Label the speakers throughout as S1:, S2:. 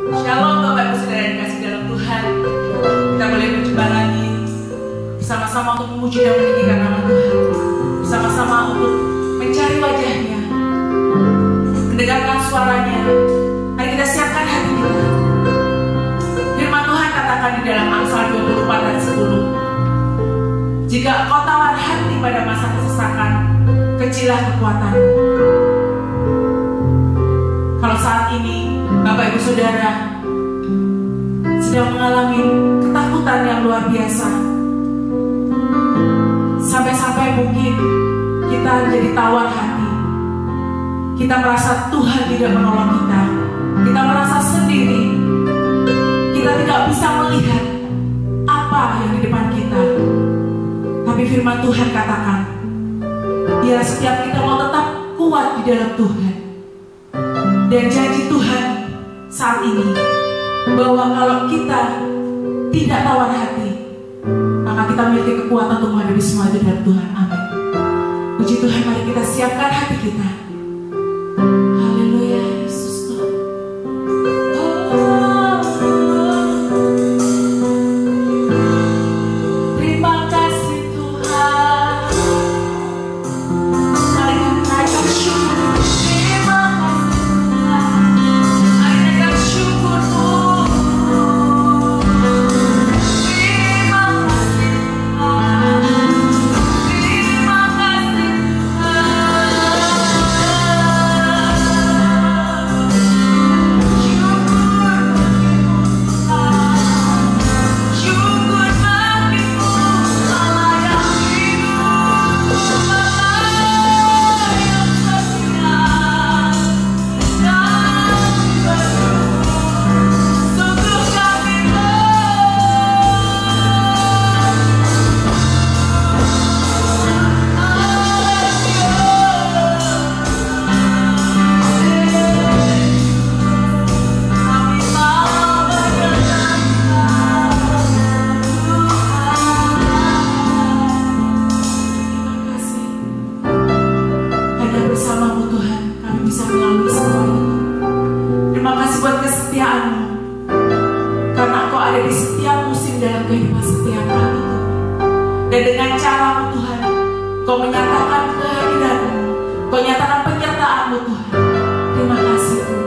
S1: Shalom Bapak Ibu Saudara yang dikasihi dalam Tuhan. Kita boleh berjumpa lagi bersama-sama untuk memuji dan meninggikan nama Tuhan, bersama-sama untuk mencari wajahnya, mendengarkan suaranya. Mari kita siapkan hati kita. Firman Tuhan katakan di dalam Amsal 24 dan 10, jika engkau tawar hati pada masa kesesakan, kecillah kekuatanmu. Kalau saat ini Bapak Ibu Saudara sedang mengalami ketakutan yang luar biasa, sampai-sampai mungkin kita jadi tawar hati, kita merasa Tuhan tidak menolong kita, kita merasa sendiri, kita tidak bisa melihat apa yang di depan kita. Tapi firman Tuhan katakan, biar setiap kita mau tetap kuat di dalam Tuhan. Dan janji Tuhan saat ini, bahwa kalau kita tidak tawar hati, maka kita memiliki kekuatan untuk menghadapi semua itu dalam Tuhan. Amin. Puji Tuhan, mari kita siapkan hati kita. Haleluya, Yesus Tuhan. Terima kasih Tuhan. Mari kita naikkan syukur. Terima kasih Tuhan. Mari naikkan syukur Tuhan. Terima kasih Tuhan. Terima kasih dan dengan caramu Tuhan, Kau menyatakan kehadiranmu, Kau nyatakan penyertaanmu Tuhan. Terima kasih Tuhan.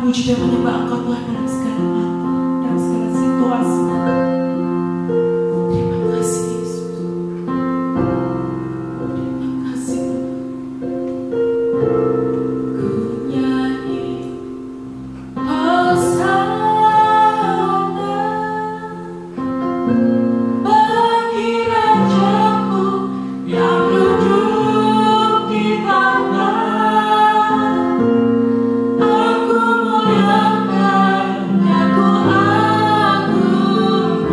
S1: memuji dan menyembah Engkau Tuhan dalam segala waktu, dalam segala situasi. Terima kasih Yesus. Terima kasih Tuhan. Ku nyanyi hosana bagi Rajaku yang duduk di tanah. Aku muliakan, aku agungkan.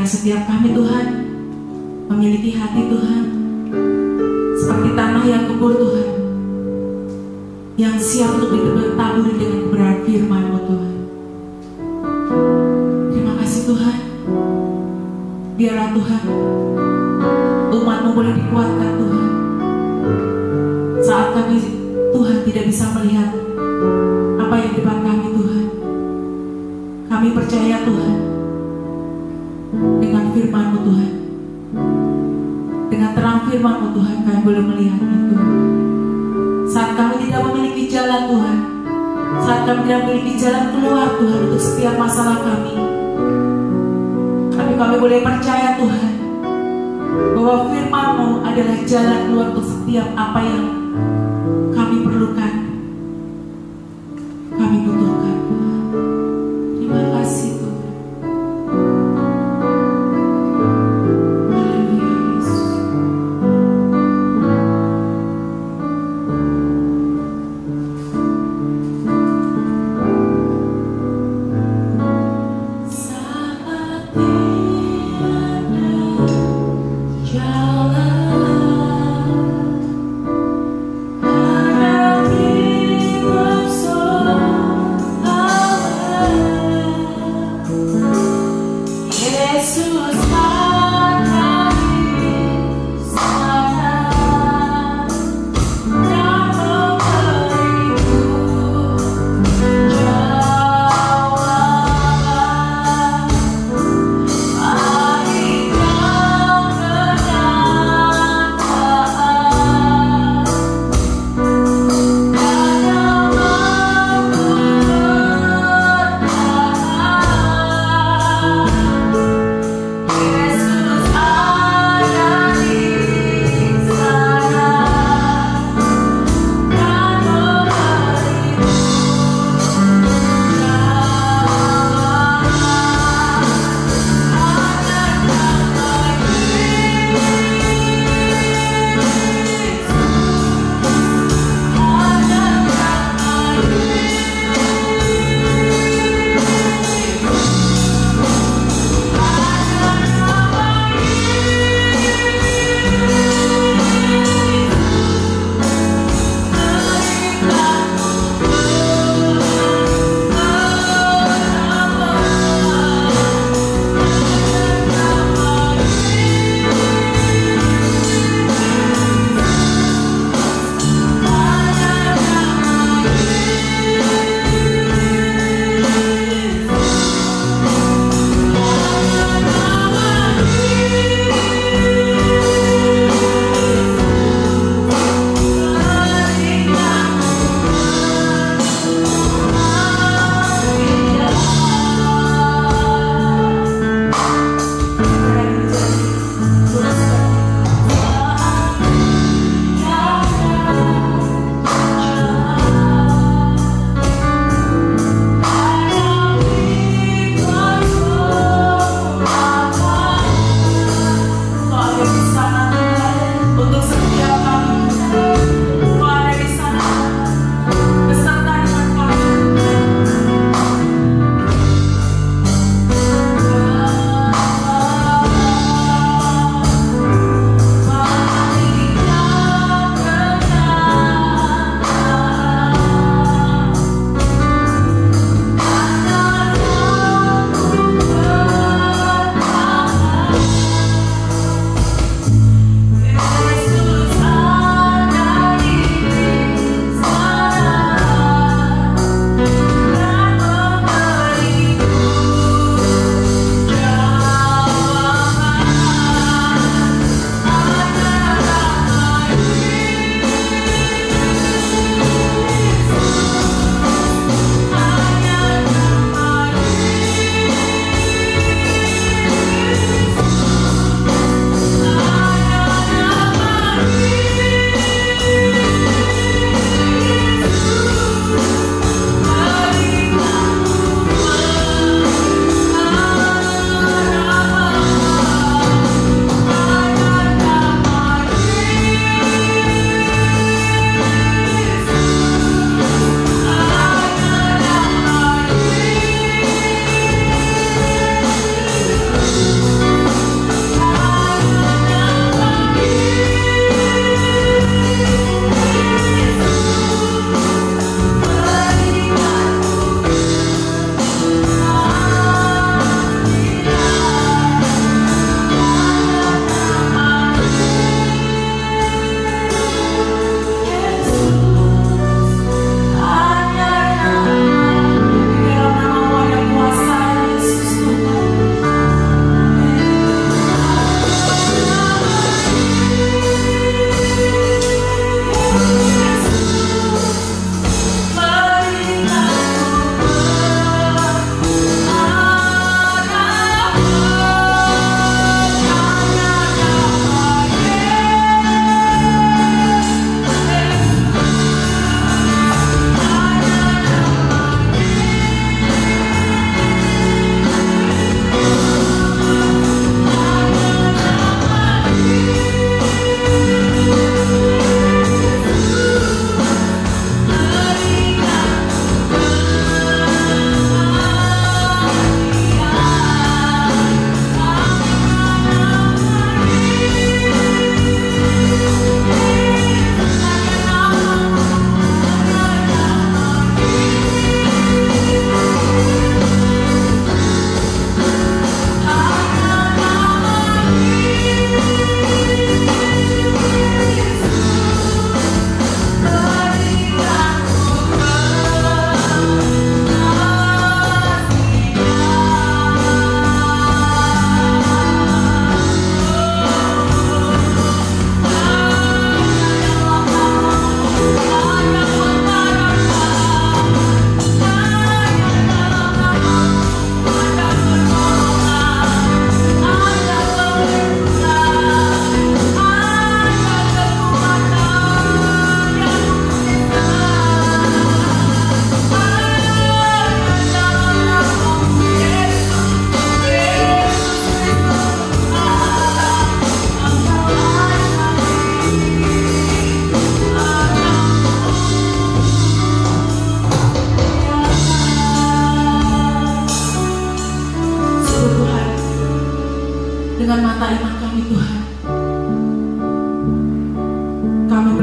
S1: setiap kami Tuhan memiliki hati Tuhan seperti tanah yang gembur Tuhan, yang siap untuk ditaburi dengan kebenaran firman-Mu Tuhan. Terima kasih Tuhan. Biarlah Tuhan umat-Mu boleh dikuatkan Tuhan saat kami Tuhan tidak bisa melihat apa yang di depan kami Tuhan. Kami percaya Tuhan dengan firman-Mu Tuhan, dengan terang firman-Mu Tuhan kami boleh melihat itu. Saat kami tidak memiliki jalan Tuhan, saat kami tidak memiliki jalan keluar Tuhan untuk setiap masalah kami, tapi kami boleh percaya Tuhan bahwa firman-Mu adalah jalan keluar untuk setiap apa yang kami perlukan, kami butuhkan. Terima kasih Tuhan.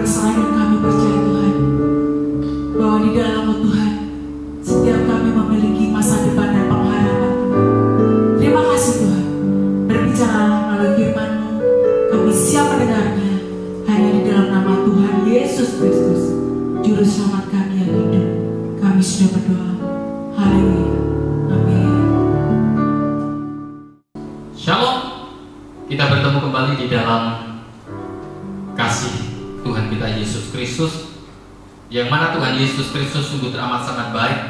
S1: berserah dan kami percaya Tuhan, bahwa di dalam Tuhan setiap kami memiliki masa depan dan pengharapan. Terima kasih Tuhan, berbicaralah melalui firman-Mu, kami siap mendengarnya hanya di dalam nama Tuhan Yesus Kristus, Juru Selamat kami yang hidup. Kami sudah berdoa. Haleluya. Amin.
S2: Shalom. Kita bertemu kembali di dalam kasih Tuhan kita Yesus Kristus, yang mana Tuhan Yesus Kristus sungguh teramat sangat baik,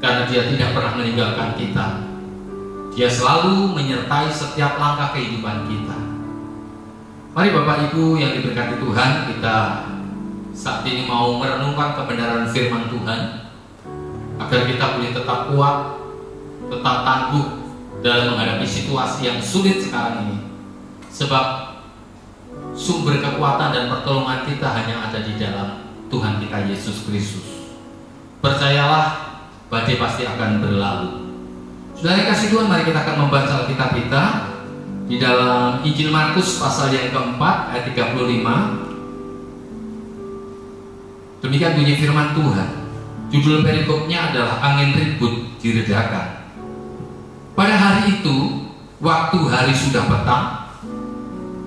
S2: karena Dia tidak pernah meninggalkan kita. Dia selalu menyertai setiap langkah kehidupan kita. Mari Bapak Ibu yang diberkati Tuhan, kita saat ini mau merenungkan kebenaran firman Tuhan, agar kita boleh tetap kuat, tetap tangguh dalam menghadapi situasi yang sulit sekarang ini. Sebab sumber kekuatan dan pertolongan kita hanya ada di dalam Tuhan kita Yesus Kristus. Percayalah, badai pasti akan berlalu. Saudara kasih Tuhan, mari kita akan membaca Alkitab kita di dalam Injil Markus pasal yang keempat ayat 35. Demikian bunyi firman Tuhan. Judul perikopnya adalah angin ribut diredakan. Pada hari itu, waktu hari sudah petang,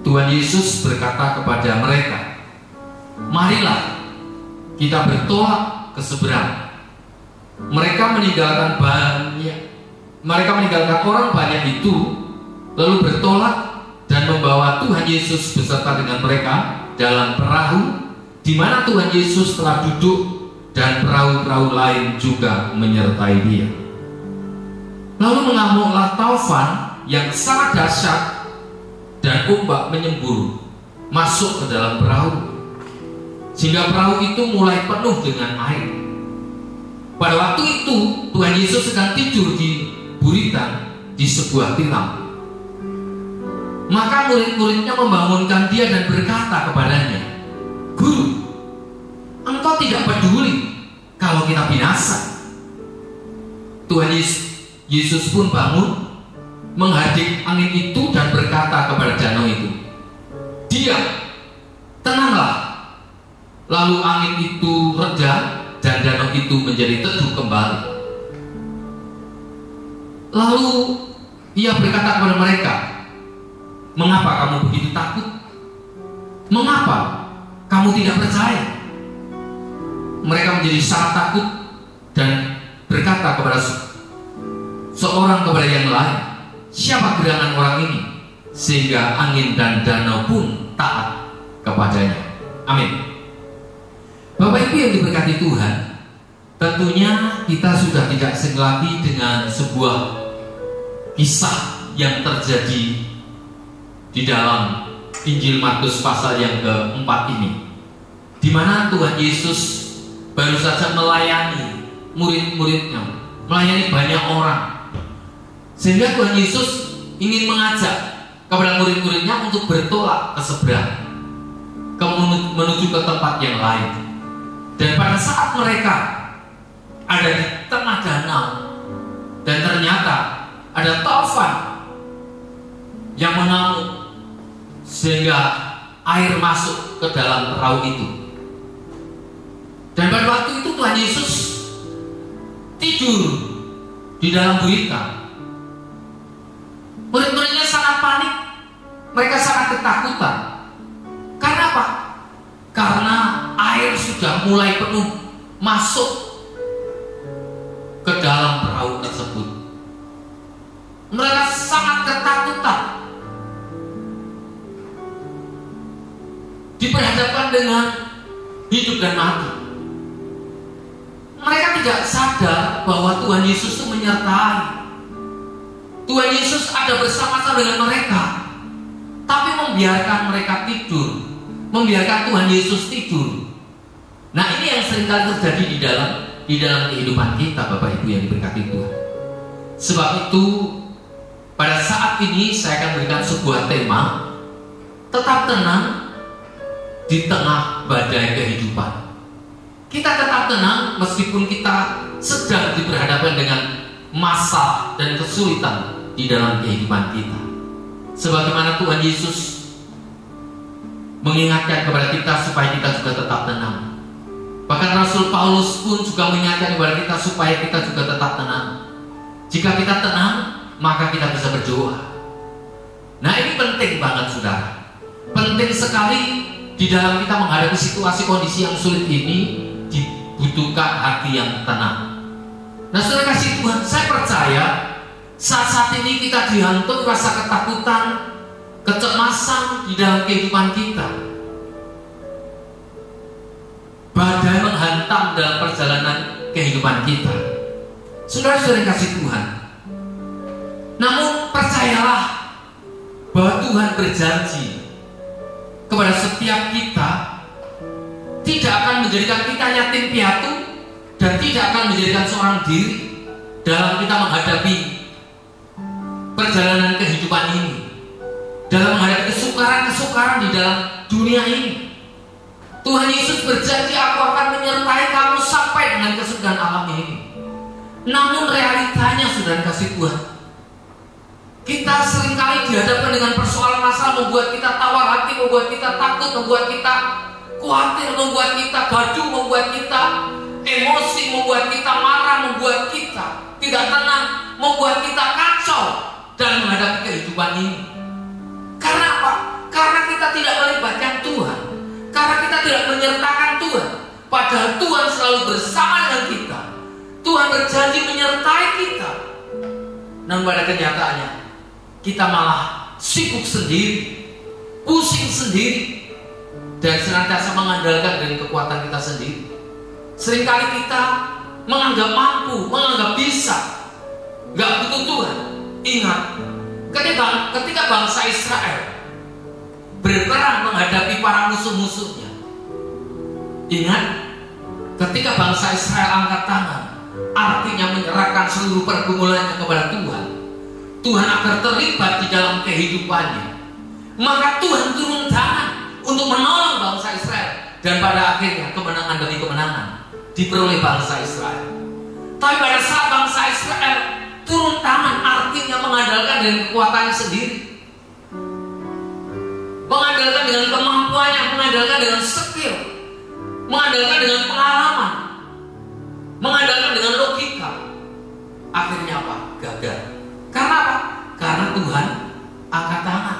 S2: Tuhan Yesus berkata kepada mereka, "Marilah kita bertolak ke seberang." Mereka meninggalkan orang banyak itu, lalu bertolak dan membawa Tuhan Yesus beserta dengan mereka dalam perahu, di mana Tuhan Yesus telah duduk dan perahu-perahu lain juga menyertai Dia. Lalu mengamuklah taufan yang sangat dahsyat, dan ombak menyembur masuk ke dalam perahu, sehingga perahu itu mulai penuh dengan air. Pada waktu itu Tuhan Yesus sedang tidur di buritan di sebuah tilam. Maka murid-muridnya membangunkan Dia dan berkata kepadanya, "Guru, Engkau tidak peduli kalau kita binasa." Tuhan Yesus pun bangun, menghardik angin itu dan berkata kepada danau itu, "Diam, tenanglah." Lalu angin itu reda dan danau itu menjadi teduh kembali. Lalu Ia berkata kepada mereka, "Mengapa kamu begitu takut? Mengapa kamu tidak percaya?" Mereka menjadi sangat takut dan berkata kepada seorang kepada yang lain, "Siapa gerangan orang ini sehingga angin dan danau pun taat kepadanya?" Amin. Bapak Ibu yang diberkati Tuhan, tentunya kita sudah tidak asing lagi dengan sebuah kisah yang terjadi di dalam Injil Markus pasal yang keempat ini, di mana Tuhan Yesus baru saja melayani murid-muridnya, melayani banyak orang, sehingga Tuhan Yesus ingin mengajak kepada murid-muridnya untuk bertolak ke seberang, menuju ke tempat yang lain. Dan pada saat mereka ada di tengah danau, dan ternyata ada taufan yang mengamuk sehingga air masuk ke dalam perahu itu. Dan pada waktu itu Tuhan Yesus tidur di dalam buritan. Murid-muridnya sangat panik, mereka sangat ketakutan. Karena apa? Karena air sudah mulai penuh masuk ke dalam perahu tersebut. Mereka sangat ketakutan, diperhadapkan dengan hidup dan mati. Mereka tidak sadar bahwa Tuhan Yesus itu menyertai. Tuhan Yesus ada bersama-sama dengan mereka, tapi membiarkan mereka tidur, membiarkan Tuhan Yesus tidur. Nah, ini yang seringkali terjadi di dalam kehidupan kita, Bapak Ibu yang diberkati Tuhan. Sebab itu, pada saat ini saya akan berikan sebuah tema, tetap tenang di tengah badai kehidupan. Kita tetap tenang meskipun kita sedang diperhadapkan dengan masalah dan kesulitan di dalam kehidupan kita. Sebagaimana Tuhan Yesus mengingatkan kepada kita supaya kita juga tetap tenang. Bahkan Rasul Paulus pun juga mengingatkan kepada kita supaya kita juga tetap tenang. Jika kita tenang, maka kita bisa berdoa. Nah, ini penting banget, saudara. Penting sekali di dalam kita menghadapi situasi kondisi yang sulit ini, dibutuhkan hati yang tenang. Nah, saudara kasih Tuhan, saya percaya saat ini kita dihantui rasa ketakutan, kecemasan di dalam kehidupan kita. Badai menghantam dalam perjalanan kehidupan kita. Saudara-saudara kasih Tuhan, namun percayalah bahwa Tuhan berjanji kepada setiap kita tidak akan menjadikan kita yatim piatu dan tidak akan menjadikan seorang diri dalam kita menghadapi perjalanan kehidupan ini, dalam menghadapi kesukaran-kesukaran di dalam dunia ini. Tuhan Yesus berjanji, aku akan menyertai kamu sampai dengan kesudahan alam ini. Namun realitanya, saudara kasih Tuhan, kita seringkali dihadapkan dengan persoalan masalah membuat kita tawar hati, membuat kita takut, membuat kita khawatir, membuat kita gaduh, membuat kita emosi, membuat kita marah, membuat kita tidak tenang, membuat kita kacau dalam menghadapi kehidupan ini. Karena apa? Karena kita tidak melibatkan Tuhan, karena kita tidak menyertakan Tuhan. Padahal Tuhan selalu bersama dengan kita. Tuhan berjanji menyertai kita. Namun pada kenyataannya kita malah sibuk sendiri, pusing sendiri, dan senantiasa mengandalkan dari kekuatan kita sendiri. Seringkali kita menganggap mampu, menganggap bisa, gak butuh Tuhan. Ingat, ketika bangsa Israel berperang menghadapi para musuh-musuhnya, ingat, ketika bangsa Israel angkat tangan, artinya menyerahkan seluruh pergumulannya kepada Tuhan. Tuhan akan terlibat di dalam kehidupannya. Maka Tuhan turun tangan untuk menolong bangsa Israel, dan pada akhirnya kemenangan demi kemenangan diperoleh bangsa Israel. Tapi pada saat bangsa Israel turun tangan, artinya mengandalkan dengan kekuatannya sendiri, mengandalkan dengan kemampuannya, mengandalkan dengan skill, mengandalkan dengan pengalaman, mengandalkan dengan logika. Akhirnya apa? Gagal. Karena apa? Karena Tuhan angkat tangan.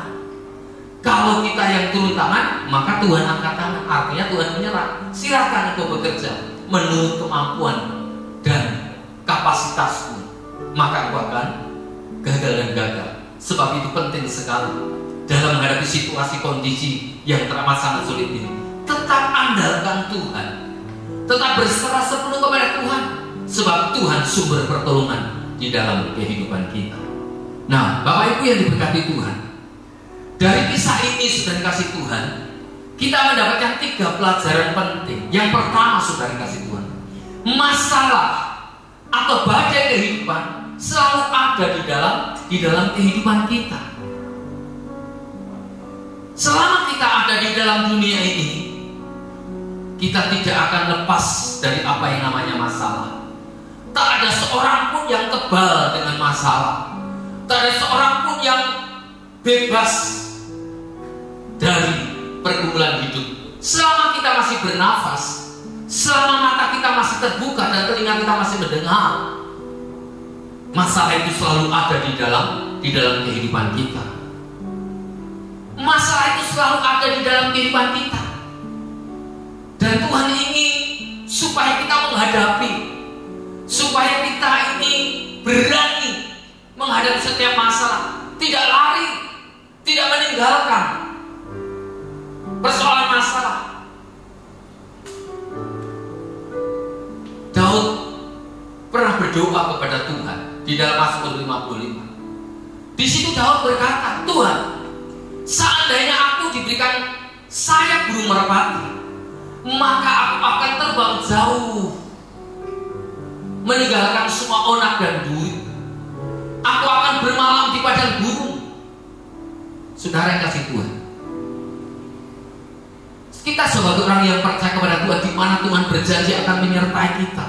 S2: Kalau kita yang turun tangan, maka Tuhan angkat tangan. Artinya Tuhan menyerah. Silakan engkau bekerja menurut kemampuan dan kapasitasmu, maka engkau akan gagal dan gagal. Sebab itu penting sekali dalam menghadapi situasi kondisi yang teramat sangat sulit ini. Tetap andalkan Tuhan, tetap berserah sepenuh kepada Tuhan, sebab Tuhan sumber pertolongan di dalam kehidupan kita. Nah, Bapak Ibu yang diberkati Tuhan, dari kisah ini, saudara kasih Tuhan, kita mendapatkan 3 pelajaran penting. Yang pertama, saudara kasih Tuhan, masalah atau badai kehidupan selalu ada di dalam kehidupan kita. Selama kita ada di dalam dunia ini, kita tidak akan lepas dari apa yang namanya masalah. Tak ada seorang pun yang kebal dengan masalah. Tak ada seorang pun yang bebas dari pergumulan hidup. Selama kita masih bernafas, selama mata kita masih terbuka dan telinga kita masih mendengar, masalah itu selalu ada di dalam kehidupan kita. Masalah itu selalu ada di dalam kehidupan kita. Dan Tuhan ingin supaya kita menghadapi, supaya kita ini berani menghadapi setiap masalah, tidak lari, tidak meninggalkan persoalan masalah. Daud pernah berdoa kepada Tuhan di dalam Mazmur 55. Di situ Daud berkata, Tuhan, seandainya aku diberikan sayap burung merpati, maka aku akan terbang jauh, meninggalkan semua onak dan duri. Aku akan bermalam di padang gurun. Saudara yang kasih Tuhan, kita sebagai orang yang percaya kepada Tuhan, di mana Tuhan berjanji akan menyertai kita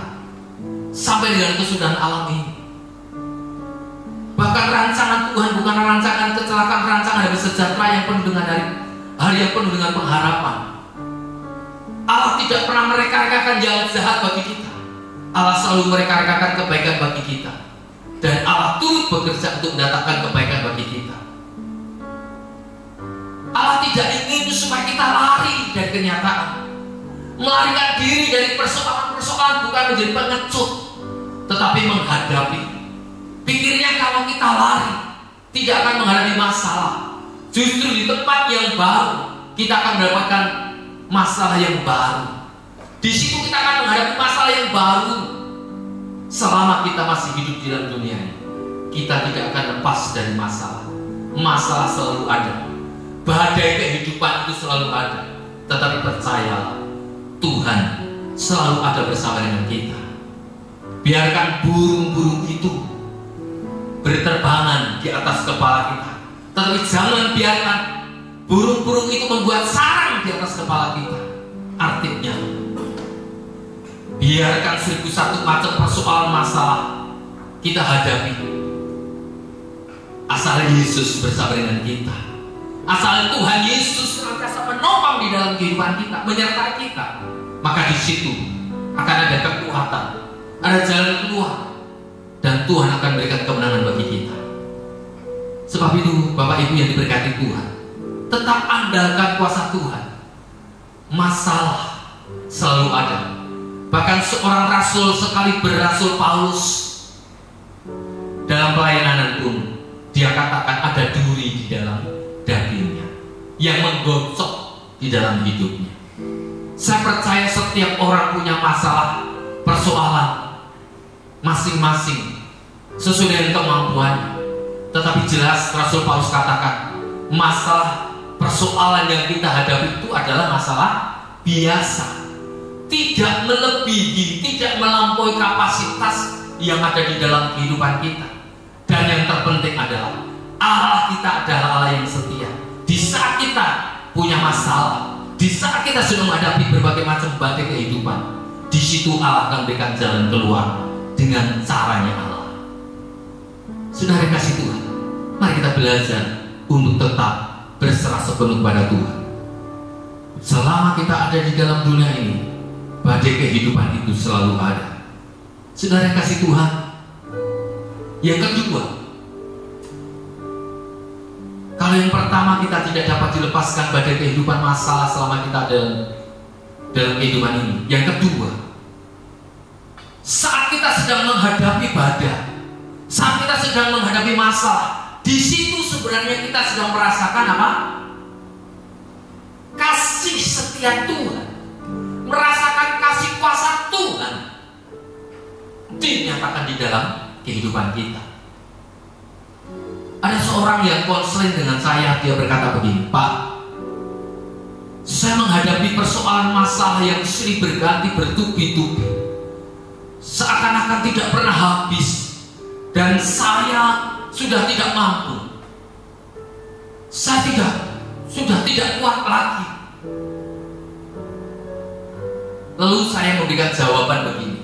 S2: sampai dengan kesudahan alam ini. Bahkan rancangan Tuhan bukan rancangan kecelakaan, rancangan dari sejahtera yang penuh dengan hari yang penuh dengan pengharapan. Allah tidak pernah mereka-rekakan yang jahat bagi kita. Allah selalu mereka-rekakan kebaikan bagi kita. Dan Allah turut bekerja untuk mendatangkan kebaikan bagi kita. Allah tidak ingin supaya kita lari dari kenyataan, melarikan diri dari persoalan-persoalan, bukan menjadi pengecut, tetapi menghadapi. Pikirnya kalau kita lari, tidak akan menghadapi masalah. Justru di tempat yang baru, kita akan mendapatkan masalah yang baru. Di situ kita akan menghadapi masalah yang baru. Selama kita masih hidup di dalam dunia ini, kita tidak akan lepas dari masalah. Masalah selalu ada. Badai kehidupan itu selalu ada. Tetapi percayalah, Tuhan selalu ada bersama dengan kita. Biarkan burung-burung itu berterbangan di atas kepala kita, tetapi jangan biarkan burung-burung itu membuat sarang di atas kepala kita. Artinya, biarkan 1001 macam persoalan masalah kita hadapi, asal Yesus bersama dengan kita, asal Tuhan Yesus senantiasa menopang di dalam kehidupan kita, menyertai kita, maka di situ akan ada kekuatan, ada jalan keluar, dan Tuhan akan memberikan kemenangan bagi kita. Sebab itu, Bapak Ibu yang diberkati Tuhan, tetap andalkan kuasa Tuhan. Masalah selalu ada. Bahkan seorang rasul sekaliber Rasul Paulus, dalam pelayanan pun dia katakan ada duri di dalam dagingnya yang menggosok di dalam hidupnya. Saya percaya setiap orang punya masalah, persoalan masing-masing sesuai dengan kemampuannya. Tetapi jelas Rasul Paulus katakan, masalah persoalan yang kita hadapi itu adalah masalah biasa, tidak melebihi, tidak melampaui kapasitas yang ada di dalam kehidupan kita. Dan yang terpenting adalah Allah kita adalah Allah yang setia. Di saat kita punya masalah, di saat kita sudah menghadapi berbagai macam badai kehidupan, di situ Allah akan berikan jalan keluar dengan caranya Allah. Saudara kasih Tuhan, mari kita belajar untuk tetap berserah sepenuh kepada Tuhan. Selama kita ada di dalam dunia ini, badai kehidupan itu selalu ada. Saudara kasih Tuhan, yang kedua, kalau yang pertama kita tidak dapat dilepaskan badai kehidupan, masalah selama kita ada dalam kehidupan ini. Yang kedua, saat kita sedang menghadapi badai, saat kita sedang menghadapi masalah, di situ sebenarnya kita sedang merasakan apa? Kasih setia Tuhan, merasakan kasih kuasa Tuhan dinyatakan di dalam kehidupan kita. Ada seorang yang konseling dengan saya, dia berkata begini, Pak, saya menghadapi persoalan masalah yang silih berganti bertubi-tubi, seakan-akan tidak pernah habis, dan saya sudah tidak mampu, saya sudah tidak kuat lagi. Lalu saya memberikan jawaban begini,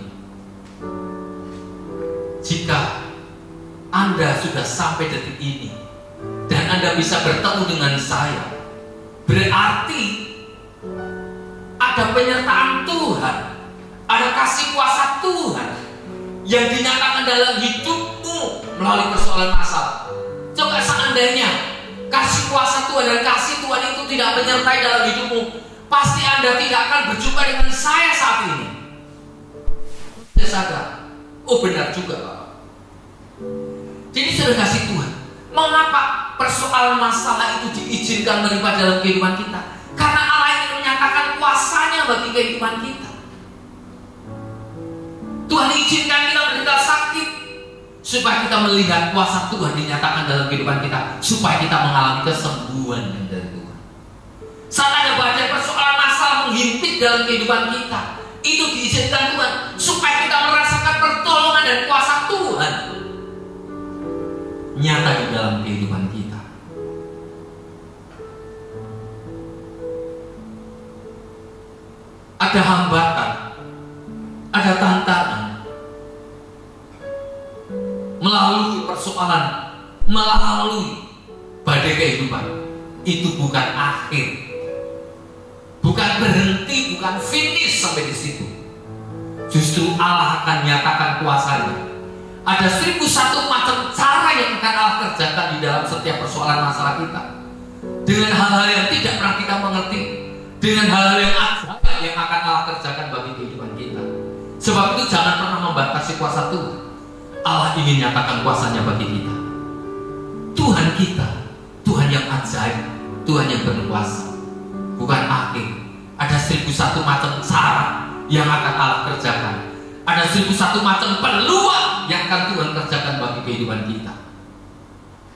S2: jika Anda sudah sampai detik ini dan Anda bisa bertemu dengan saya, berarti ada penyertaan Tuhan, ada kasih kuasa Tuhan yang dinyatakan dalam hidupmu melalui persoalan masalah. Coba seandainya kasih kuasa Tuhan dan kasih Tuhan itu tidak menyertai dalam hidupmu, pasti Anda tidak akan berjumpa dengan saya saat ini. Saya sadar, oh benar juga Pak. Jadi sudah kasih Tuhan, mengapa persoalan masalah itu diizinkan melibat dalam kehidupan kita? Karena Allah ingin menyatakan kuasanya bagi kehidupan kita. Tuhan izinkan kita menderita sakit supaya kita melihat kuasa Tuhan dinyatakan dalam kehidupan kita, supaya kita mengalami kesembuhan dari Tuhan. Saat ada badai persoalan masalah menghimpit dalam kehidupan kita, itu diizinkan Tuhan supaya kita merasakan pertolongan dan kuasa Tuhan nyata di dalam kehidupan kita. Ada hambatan, ada tantangan melalui persoalan, melalui badai kehidupan. Itu bukan akhir bukan berhenti, bukan finish sampai di situ. Justru Allah akan nyatakan kuasanya. Ada 1001 macam cara yang akan Allah kerjakan di dalam setiap persoalan masalah kita. Dengan hal-hal yang tidak pernah kita mengerti, dengan hal-hal yang ajaib yang akan Allah kerjakan bagi kehidupan kita. Sebab itu jangan pernah membatasi kuasa Tuhan. Allah ingin nyatakan kuasanya bagi kita. Tuhan kita, Tuhan yang ajaib, Tuhan yang berkuasa, bukan akhir. Ada 1001 macam cara yang akan Allah kerjakan. Ada 1001 macam peluang yang akan Tuhan kerjakan bagi kehidupan kita.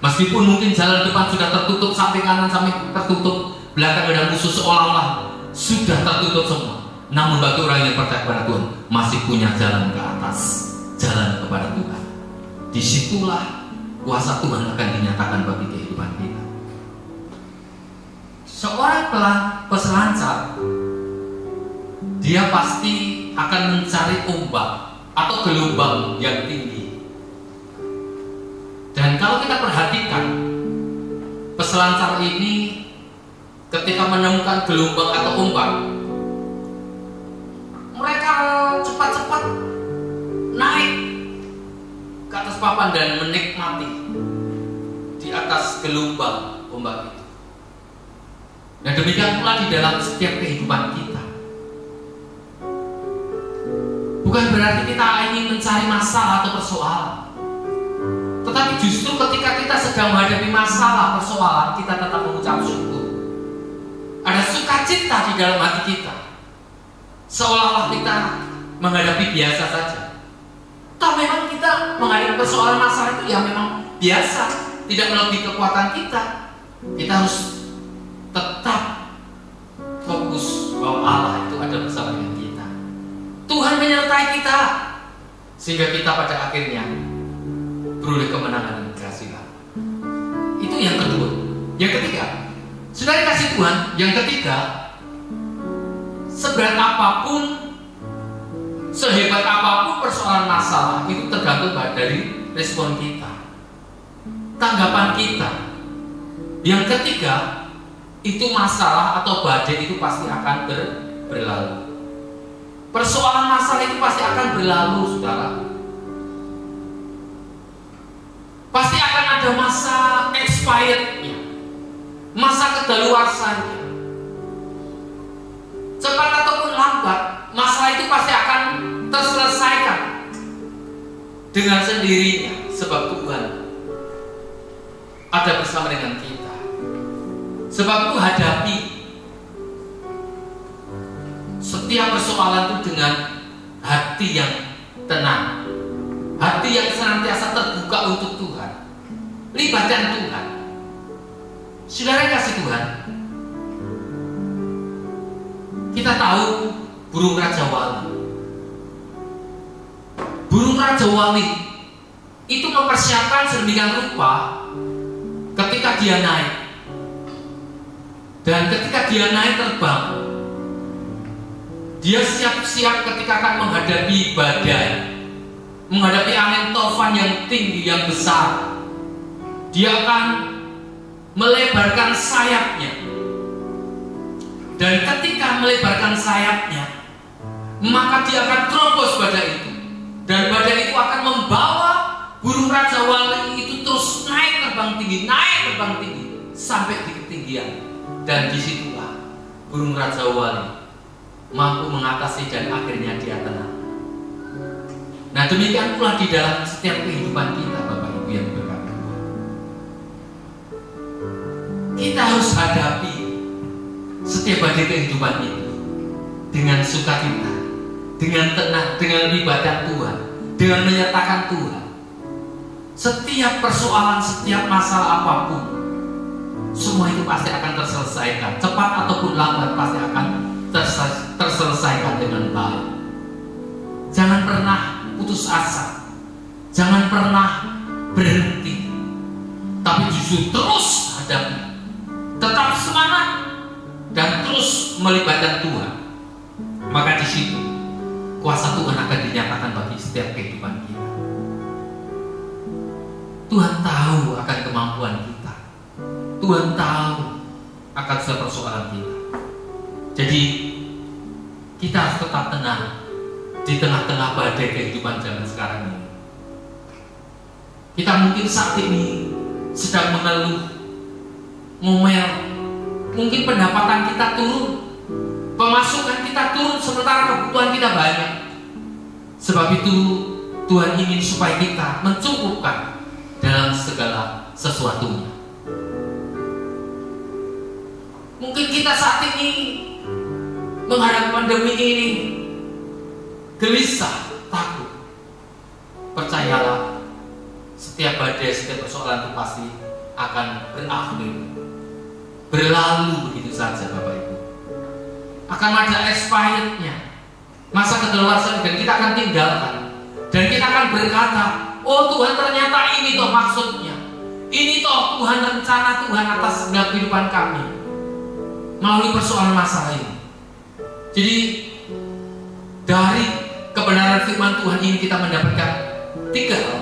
S2: Meskipun mungkin jalan depan sudah tertutup, sampai kanan sampai tertutup, belakang dan musuh seolah-olah sudah tertutup semua, namun bagi orang yang percaya kepada Tuhan masih punya jalan ke atas, jalan kepada Tuhan. Disitulah kuasa Tuhan akan dinyatakan bagi kehidupan kita. Seorang peselancar, dia pasti akan mencari ombak atau gelombang yang tinggi. Dan kalau kita perhatikan, peselancar ini ketika menemukan gelombang atau ombak, mereka cepat-cepat naik ke atas papan dan menikmati di atas gelombang ombak itu. Dan demikian pula di dalam setiap kehidupan kita. Bukan berarti kita ingin mencari masalah atau persoalan, tetapi justru ketika kita sedang menghadapi masalah, persoalan, kita tetap mengucap syukur. Ada sukacita di dalam hati kita, seolah-olah kita menghadapi biasa saja. Toh memang kita menghadapi persoalan masalah itu ya memang biasa, tidak melebihi kekuatan kita. Kita harus tetap fokus bahwa Allah itu ada bersama dengan kita. Tuhan menyertai kita sehingga kita pada akhirnya beroleh kemenangan dan keberhasilan. Itu yang kedua. Yang ketiga, saudara kasih Tuhan, yang ketiga, seberat apapun, sehebat apapun persoalan masalah, itu tergantung dari respon kita, tanggapan kita. Yang ketiga, itu masalah atau badai itu pasti akan berlalu. Persoalan masalah itu pasti akan berlalu, saudara. Pasti akan ada masa expirednya, masa kedaluarsanya. Cepat ataupun lambat, masalah itu pasti akan terselesaikan dengan sendirinya, sebab Tuhan ada bersama dengan kita. Sebab itu hadapi setiap persoalan itu dengan hati yang tenang, hati yang senantiasa terbuka untuk Tuhan. Libatkan Tuhan. Saudara kasih Tuhan, kita tahu burung Raja Wali. Burung Raja Wali itu mempersiapkan sedemikian rupa ketika dia naik. Dan ketika dia naik terbang, dia siap-siap ketika akan menghadapi badai, menghadapi angin tofan yang tinggi, yang besar. Dia akan melebarkan sayapnya. Dan ketika melebarkan sayapnya, maka dia akan terobos badai itu. Dan badai itu akan membawa burung Raja Wali itu terus naik terbang tinggi, sampai di ketinggian. Dan disitulah burung Raja Wali mampu mengatasi dan akhirnya dia tenang. Nah, demikian pula di dalam setiap kehidupan kita, Bapak Ibu yang berkata, kita harus hadapi setiap badai kehidupan itu dengan sukacita, dengan tenang, dengan libatkan Tuhan, dengan menyertakan Tuhan. Setiap persoalan, setiap masalah apapun, semua itu pasti akan terselesaikan, cepat ataupun lambat pasti akan terselesaikan dengan baik. Jangan pernah putus asa, jangan pernah berhenti, tapi justru terus hadapi, tetap semangat dan terus melibatkan Tuhan. Maka di situ kuasa Tuhan akan dinyatakan bagi setiap kehidupan kita. Tuhan tahu akan kemampuan kita, Tuhan tahu akan setiap persoalan kita. Jadi kita harus tetap tenang di tengah-tengah badai kehidupan zaman sekarang ini. Kita mungkin saat ini sedang mengeluh, ngomel, mungkin pendapatan kita turun, pemasukan kita turun, sementara kebutuhan kita banyak. Sebab itu Tuhan ingin supaya kita mencukupkan dalam segala sesuatunya. Mungkin kita saat ini menghadapi pandemi ini gelisah, takut. Percayalah, setiap badai, setiap persoalan itu pasti akan berakhir, berlalu begitu saja Bapak Ibu. Akan ada expirednya, masa kedaluarsa, dan kita akan tinggalkan. Dan kita akan berkata, oh Tuhan, ternyata ini toh maksudnya, ini toh Tuhan, rencana Tuhan atas segala kehidupan kami melalui persoalan masalah ini. Jadi dari kebenaran firman Tuhan ini kita mendapatkan 3 hal.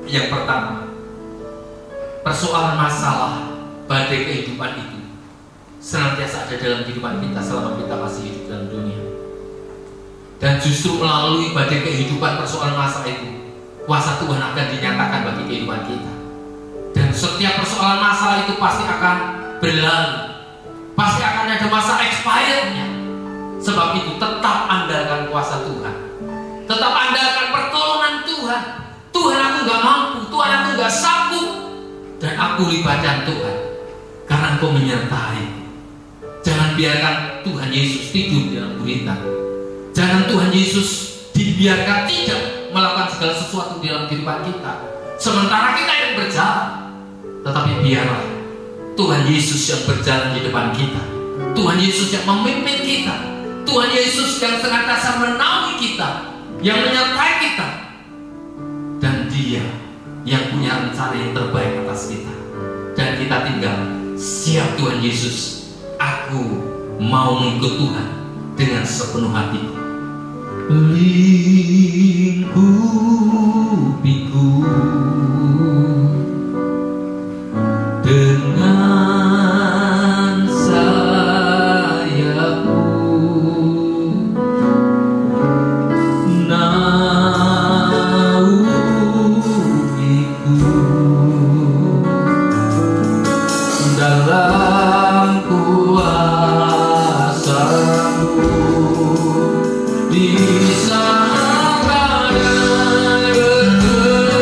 S2: Yang pertama, persoalan masalah badai kehidupan itu senantiasa ada dalam kehidupan kita selama kita masih hidup dalam dunia. Dan justru melalui badai kehidupan, persoalan masalah itu, kuasa Tuhan akan dinyatakan bagi kehidupan kita. Dan setiap persoalan masalah itu pasti akan berlalu, pasti akan ada masa expirednya. Sebab itu tetap andalkan kuasa Tuhan, tetap andalkan pertolongan Tuhan. Tuhan, aku gak mampu, Tuhan, aku gak sanggup, dan aku libatkan Tuhan karena Engkau menyertai. Jangan biarkan Tuhan Yesus tidur di dalam gurita. Jangan Tuhan Yesus dibiarkan tidak melakukan segala sesuatu di dalam kehidupan kita sementara kita yang berjalan. Tetapi biarlah Tuhan Yesus yang berjalan di depan kita, Tuhan Yesus yang memimpin kita, Tuhan Yesus yang senantiasa menaungi kita, yang menyertai kita, dan Dia yang punya rencana yang terbaik atas kita. Dan kita tinggal siap, Tuhan Yesus, aku mau mengikut Tuhan dengan sepenuh hatiku. Lingkupiku dengan sayapmu, naungiku dalam kuasa-Mu. Di saat badai bergelora,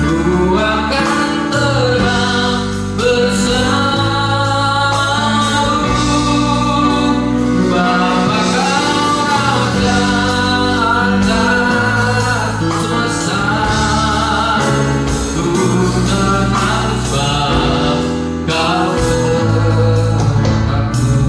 S2: Ku akan tenang bersama-Mu. Bapa, Kau ada atas semesta, ku tenang sebab Kau berkatku.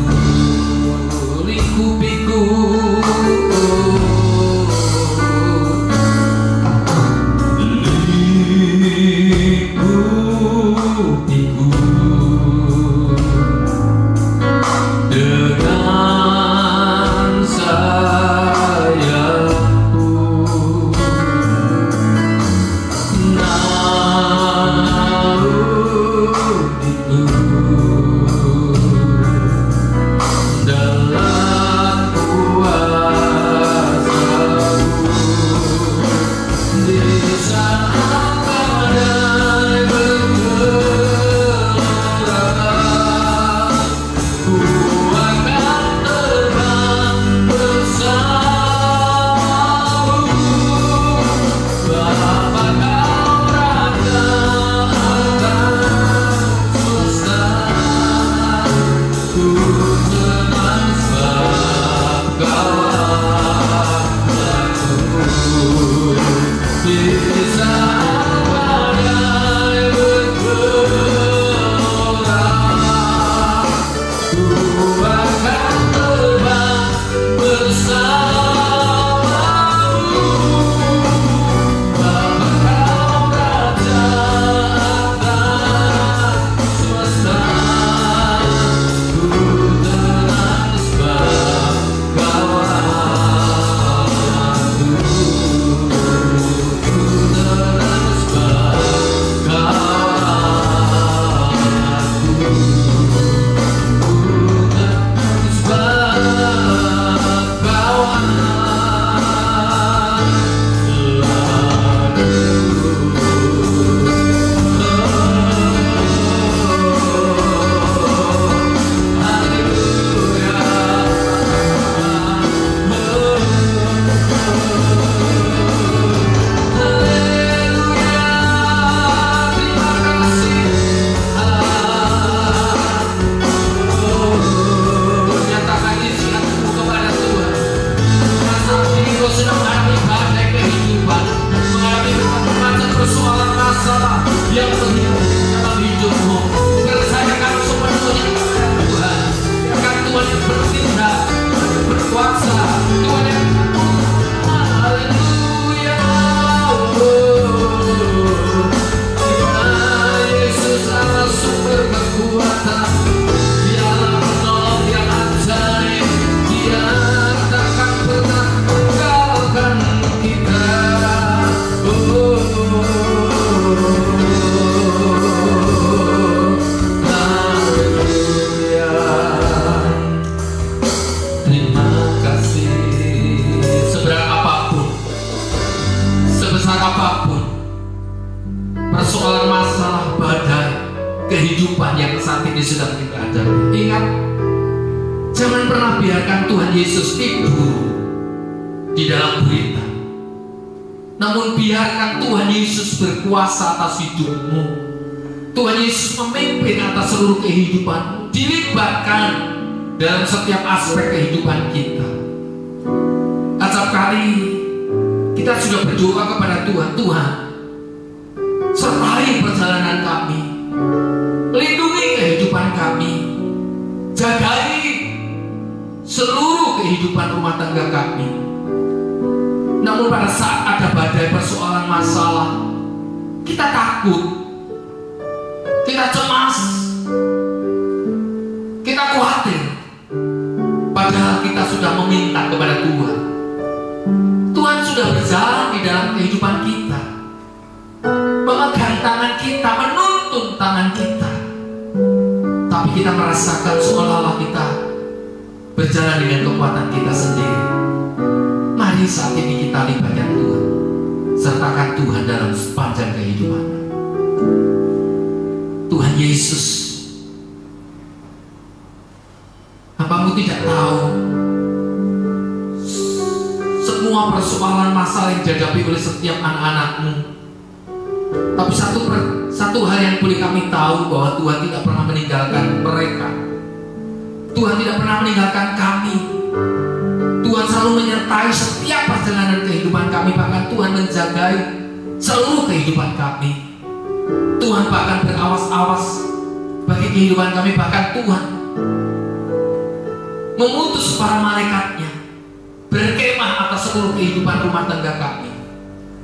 S2: sudah kita ajar. Ingat, jangan pernah biarkan Tuhan Yesus tidur di dalam berita. Namun biarkan Tuhan Yesus berkuasa atas hidupmu. Tuhan Yesus memimpin atas seluruh kehidupanmu. Dilibatkan dalam setiap aspek kehidupan kita. Acap kali kita sudah berdoa kepada Tuhan, Tuhan, sertai perjalanan kami, lindungi kehidupan kami, jagai seluruh kehidupan rumah tangga kami. Namun pada saat ada badai persoalan masalah, kita takut, kita cemas, kita khawatir. Padahal kita sudah meminta kepada Tuhan. Tuhan sudah berjalan di dalam kehidupan kita, memegang tangan kita, menuntun tangan kita. Tapi kita merasakan seolah-olah kita berjalan dengan kekuatan kita sendiri. Mari saat ini kita libatkan Tuhan, sertakan Tuhan dalam sepanjang kehidupan. Tuhan Yesus, hambamu tidak tahu semua persoalan masalah yang dihadapi oleh setiap anak-anakmu. Tapi satu hal yang boleh kami tahu, bahwa Tuhan tidak pernah meninggalkan mereka. Tuhan tidak pernah meninggalkan kami. Tuhan selalu menyertai setiap perjalanan kehidupan kami. Bahkan Tuhan menjagai seluruh kehidupan kami. Tuhan bahkan berawas-awas bagi kehidupan kami. Bahkan Tuhan mengutus para malaikatnya berkemah atas seluruh kehidupan rumah tangga kami,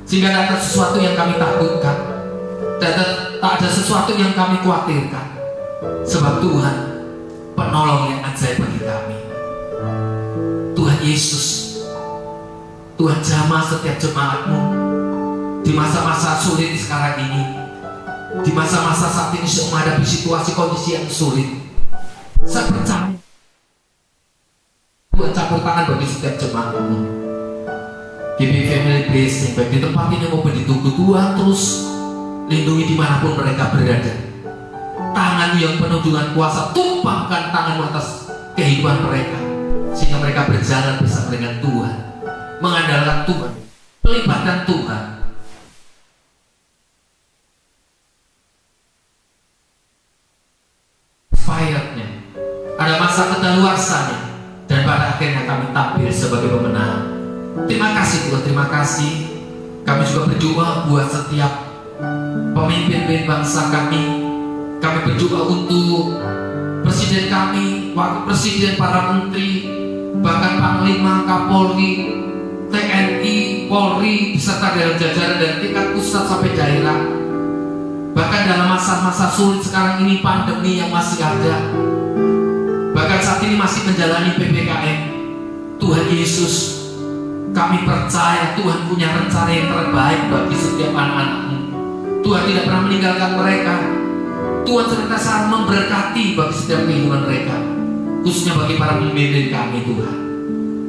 S2: sehingga tak ada sesuatu yang kami takutkan, tak ada sesuatu yang kami khawatirkan. Sebab Tuhan penolong yang ajaib bagi kami. Tuhan Yesus, Tuhan jamah setiap jemaatmu di masa-masa sulit sekarang ini, di masa-masa saat ini sedang menghadapi situasi kondisi yang sulit. Saya percaya Tuhan campur tangan bagi setiap jemaatmu. GB Family Blessing, baik di tempat ini maupun di Tugu, Tuhan terus lindungi dimanapun mereka berada. Tangan yang penuh dengan kuasa, tumpahkan tangan atas kehidupan mereka, sehingga mereka berjalan bersama dengan Tuhan, mengandalkan Tuhan, melibatkan Tuhan. Fire-nya, ada masa kedaluarsanya, dan pada akhirnya kami tampil sebagai pemenang. Terima kasih Tuhan, terima kasih. Kami juga berdoa buat setiap pemimpin bangsa kami. Kami berdoa untuk presiden kami, wakil presiden, para menteri, bahkan Panglima, Kapolri, TNI, Polri, beserta dalam jajaran dari tingkat pusat sampai daerah. Bahkan dalam masa-masa sulit sekarang ini, pandemi yang masih ada, bahkan saat ini masih menjalani PPKM. Tuhan Yesus, kami percaya Tuhan punya rencana yang terbaik bagi setiap anak-anak-Mu. Tuhan tidak pernah meninggalkan mereka. Tuhan senantiasa memberkati bagi setiap kehidupan mereka, khususnya bagi para pemimpin kami. Tuhan,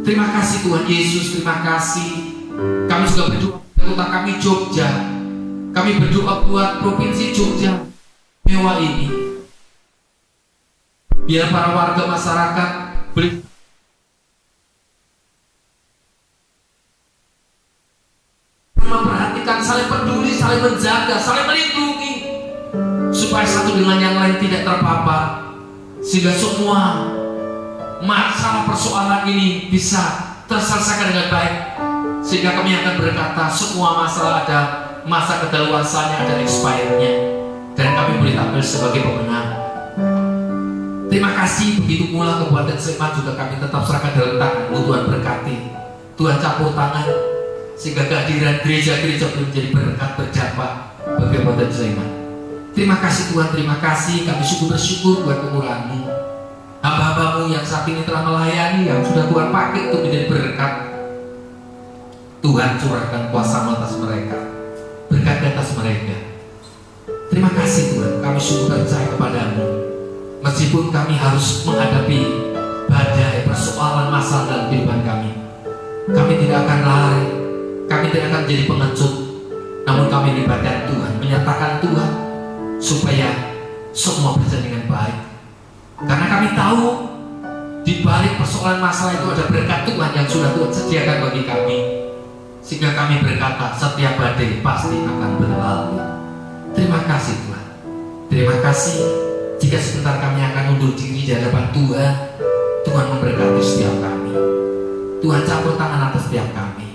S2: terima kasih Tuhan Yesus, terima kasih. Kami juga berdoa buat kota kami Jogja. Kami berdoa buat provinsi Jogja mewah ini. Biar para warga masyarakat boleh memperhatikan, saling peduli, saling menjaga, saling melindungi, supaya satu dengan yang lain tidak terpapar, sehingga semua masalah persoalan ini bisa terselesaikan dengan baik. Sehingga kami akan berkata, semua masalah ada masa kedaluarsanya, ada expirednya, dan kami boleh tampil sebagai pemenang. Terima kasih. Begitu pula Kabupaten Sleman juga kami tetap serahkan dalam tangan-Mu. Tuhan berkati, Tuhan campur tangan, sehingga kehadiran gereja-gereja menjadi berkat berdampak bagi Kabupaten Sleman. Terima kasih Tuhan, terima kasih. Kami sungguh bersyukur buat kemurahan-Mu. Hamba-hamba-Mu yang saat ini telah melayani, yang sudah Tuhan pakai untuk menjadi berkat, Tuhan curahkan kuasa-Mu atas mereka, berkat di atas mereka. Terima kasih Tuhan, kami sungguh percaya kepada-Mu. Meskipun kami harus menghadapi badai persoalan masalah dalam kehidupan kami, kami tidak akan lari, kami tidak akan jadi pengecut, namun kami libatkan Tuhan, menyatakan Tuhan, supaya semua berjalan dengan baik. Karena kami tahu di balik persoalan masalah itu ada berkat Tuhan yang sudah Tuhan sediakan bagi kami, sehingga kami berkata setiap badai pasti akan berlalu. Terima kasih Tuhan. Terima kasih jika sebentar kami akan undur diri di hadapan Tuhan. Tuhan memberkati setiap kami. Tuhan campur tangan atas setiap kami.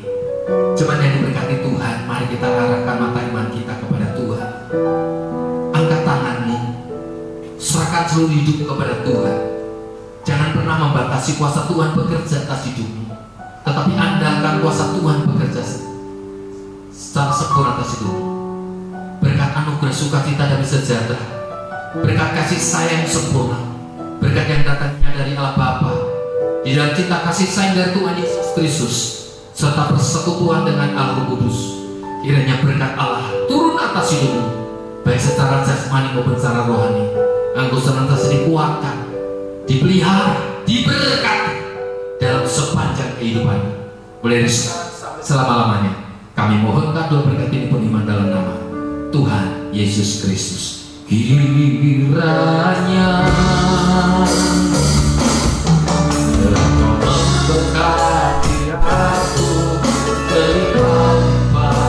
S2: Jemaat yang diberkati Tuhan, mari kita arahkan mata iman kita kepada Tuhan. Angkat tanganmu, serahkan seluruh hidup kepada Tuhan. Jangan pernah membatasi kuasa Tuhan bekerja atas hidupmu, tetapi andalkan kuasa Tuhan bekerja secara sempurna atas hidupmu. Berkat anugerah sukacita dan sejahtera, berkat kasih sayang sempurna, berkat yang datangnya dari Allah Bapa, di dalam cinta kasih sayang dari Tuhan Yesus Kristus, serta persekutuan dengan Allah Kudus, kiranya berkat Allah turun atas hidupmu, baik secara jasmani maupun secara rohani. Engkau senantiasa dikuatkan, dipelihara, diberkati dalam sepanjang kehidupan, mulai sekarang sampai selama-lamanya. Kami mohonkan doa berkat ini pun iman dalam nama Tuhan Yesus Kristus. Kiranya Engkau memberkati aku berlimpah-limpah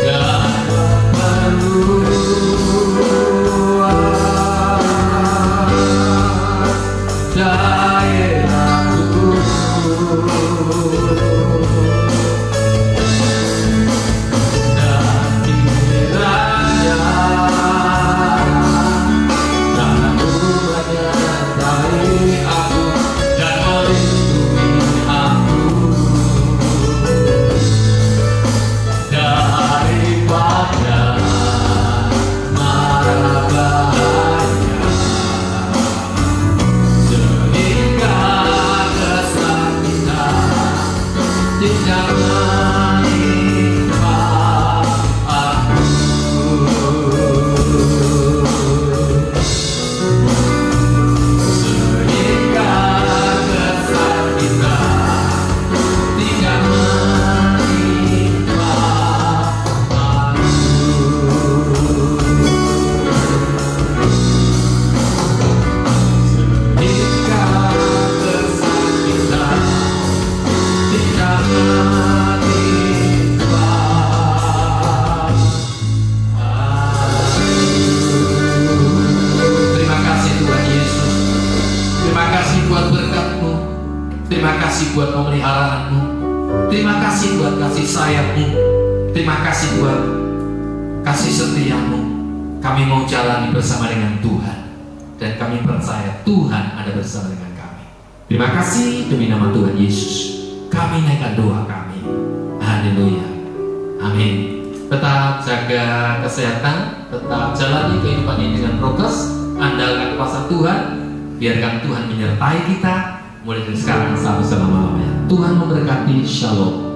S2: dan memperluas daerahku. Terima kasih buat pemeliharaanmu. Terima kasih buat kasih sayangmu. Terima kasih buat kasih setiamu. Kami mau jalani bersama dengan Tuhan, dan kami percaya Tuhan ada bersama dengan kami. Terima kasih demi nama Tuhan Yesus. Kami naikkan doa kami. Haleluya. Amin. Tetap jaga kesehatan, tetap jalani kehidupan ini dengan prokes, andalkan kuasa Tuhan, biarkan Tuhan menyertai kita mulai dari sekarang sampai selama-lamanya. Tuhan memberkati. Shalom.